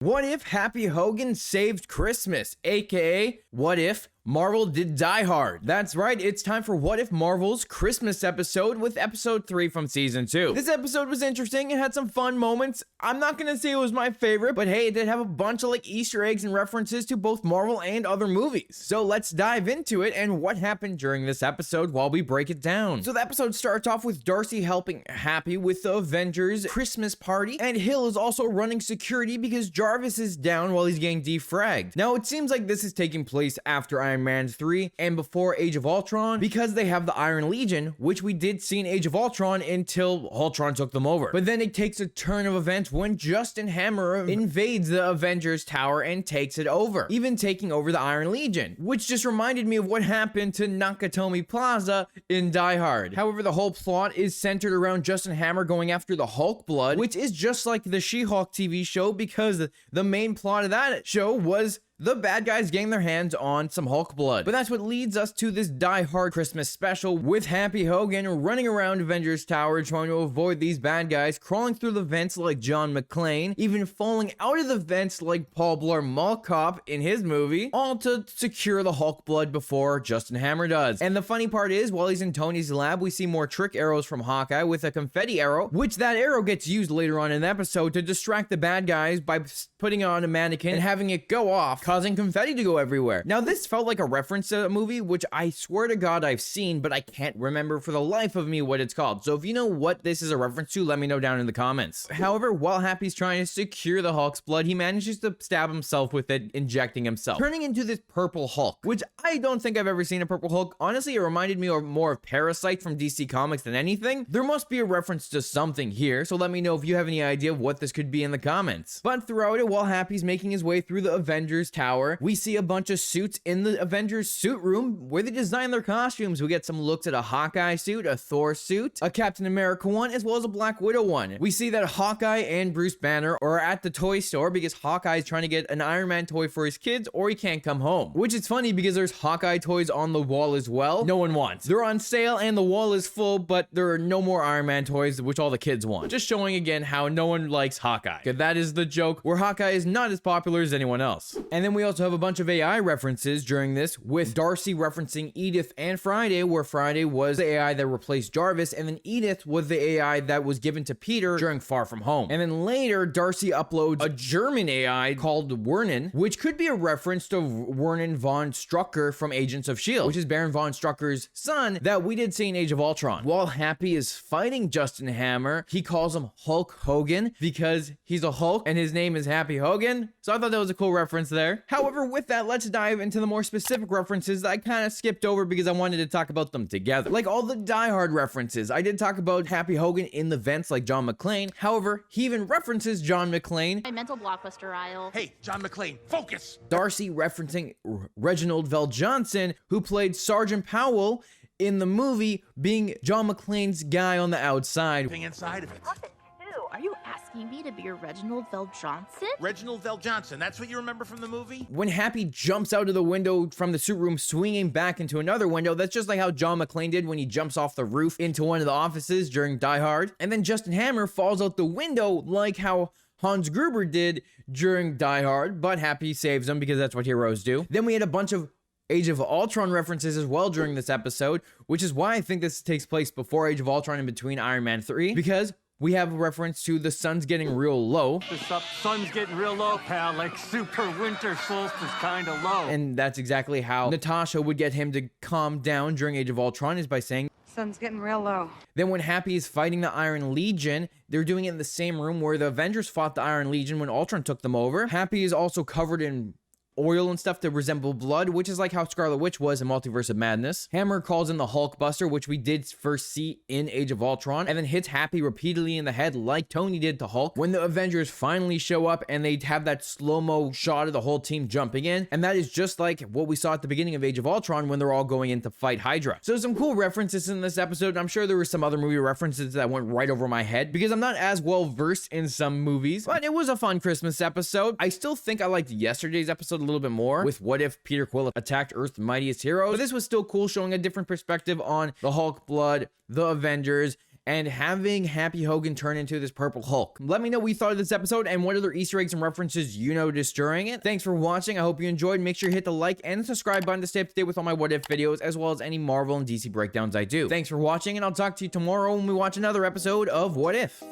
What if Happy Hogan saved Christmas? AKA, what if Marvel did Die Hard? That's right, it's time for What If Marvel's Christmas episode with episode 3 from season 2. This episode was interesting, it had some fun moments. I'm not gonna say it was my favorite, but hey, it did have a bunch of Easter eggs and references to both Marvel and other movies. So let's dive into it and what happened during this episode while we break it down. So the episode starts off with Darcy helping Happy with the Avengers Christmas party, and Hill is also running security because Jarvis is down while he's getting defragged. Now it seems like this is taking place after Iron Man 3 and before Age of Ultron because they have the Iron Legion, which we did see in Age of Ultron until Ultron took them over. But then it takes a turn of events when Justin Hammer invades the Avengers Tower and takes it over, even taking over the Iron Legion, which just reminded me of what happened to Nakatomi Plaza in Die Hard. However, the whole plot is centered around Justin Hammer going after the Hulk blood, which is just like the She-Hulk TV show because the main plot of that show was the bad guys getting their hands on some Hulk blood. But that's what leads us to this Die Hard Christmas special with Happy Hogan running around Avengers Tower trying to avoid these bad guys, crawling through the vents like John McClane, even falling out of the vents like Paul Blart Mall Cop in his movie, all to secure the Hulk blood before Justin Hammer does. And the funny part is, while he's in Tony's lab, we see more trick arrows from Hawkeye with a confetti arrow, which that arrow gets used later on in the episode to distract the bad guys by putting it on a mannequin and having it go off, causing confetti to go everywhere. Now this felt like a reference to a movie which I swear to God I've seen, but I can't remember for the life of me what it's called. So if you know what this is a reference to, let me know down in the comments. However, while Happy's trying to secure the Hulk's blood, he manages to stab himself with it, injecting himself, turning into this purple Hulk, which I don't think I've ever seen a purple Hulk. Honestly, it reminded me more of Parasite from DC Comics than anything. There must be a reference to something here, so let me know if you have any idea of what this could be in the comments. But throughout it, while Happy's making his way through the Avengers Tower, we see a bunch of suits in the Avengers suit room where they design their costumes. We get some looks at a Hawkeye suit, a Thor suit, a Captain America one, as well as a Black Widow one. We see that Hawkeye and Bruce Banner are at the toy store because Hawkeye is trying to get an Iron Man toy for his kids or he can't come home. Which is funny because there's Hawkeye toys on the wall as well. No one wants. They're on sale and the wall is full, but there are no more Iron Man toys, which all the kids want. Just showing again how no one likes Hawkeye. That is the joke, where Hawkeye is not as popular as anyone else. And then we also have a bunch of AI references during this, with Darcy referencing Edith and Friday, where Friday was the AI that replaced Jarvis, and then Edith was the AI that was given to Peter during Far From Home. And then later, Darcy uploads a German AI called Wernen, which could be a reference to Werner von Strucker from Agents of S.H.I.E.L.D., which is Baron von Strucker's son that we did see in Age of Ultron. While Happy is fighting Justin Hammer, he calls him Hulk Hogan because he's a Hulk and his name is Happy Hogan. So I thought that was a cool reference there. However, with that, let's dive into the more specific references that I kind of skipped over because I wanted to talk about them together. Like all the Die Hard references. I did talk about Happy Hogan in the vents like John McClane. However, he even references John McClane. My mental blockbuster aisle. Hey, John McClane, focus! Darcy referencing Reginald Vell Johnson, who played Sergeant Powell in the movie, being John McClane's guy on the outside. Inside of it. Are you asking me to be your Reginald Vell Johnson? Reginald Vell Johnson, that's what you remember from the movie? When Happy jumps out of the window from the suit room, swinging back into another window, that's just like how John McClane did when he jumps off the roof into one of the offices during Die Hard. And then Justin Hammer falls out the window like how Hans Gruber did during Die Hard, but Happy saves him because that's what heroes do. Then we had a bunch of Age of Ultron references as well during this episode, which is why I think this takes place before Age of Ultron and between Iron Man 3, because we have a reference to the sun's getting real low. The sun's getting real low, pal, like super winter solstice kind of low. And that's exactly how Natasha would get him to calm down during Age of Ultron, is by saying, sun's getting real low. Then when Happy is fighting the Iron Legion, they're doing it in the same room where the Avengers fought the Iron Legion when Ultron took them over. Happy is also covered in oil and stuff to resemble blood, which is like how Scarlet Witch was in Multiverse of Madness. Hammer calls in the Hulkbuster, which we did first see in Age of Ultron, and then hits Happy repeatedly in the head like Tony did to Hulk when the Avengers finally show up and they have that slow-mo shot of the whole team jumping in, and that is just like what we saw at the beginning of Age of Ultron when they're all going in to fight Hydra. So some cool references in this episode. I'm sure there were some other movie references that went right over my head because I'm not as well versed in some movies, but it was a fun Christmas episode. I still think I liked yesterday's episode a little bit more with what if Peter Quill attacked Earth's mightiest heroes. But this was still cool, showing a different perspective on the Hulk blood, the Avengers, and having Happy Hogan turn into this purple Hulk. Let me know what you thought of this episode and what other Easter eggs and references you noticed during it. Thanks for watching. I hope you enjoyed. Make sure you hit the like and subscribe button to stay up to date with all my What If videos, as well as any Marvel and DC breakdowns I do. Thanks for watching, and I'll talk to you tomorrow when we watch another episode of What If.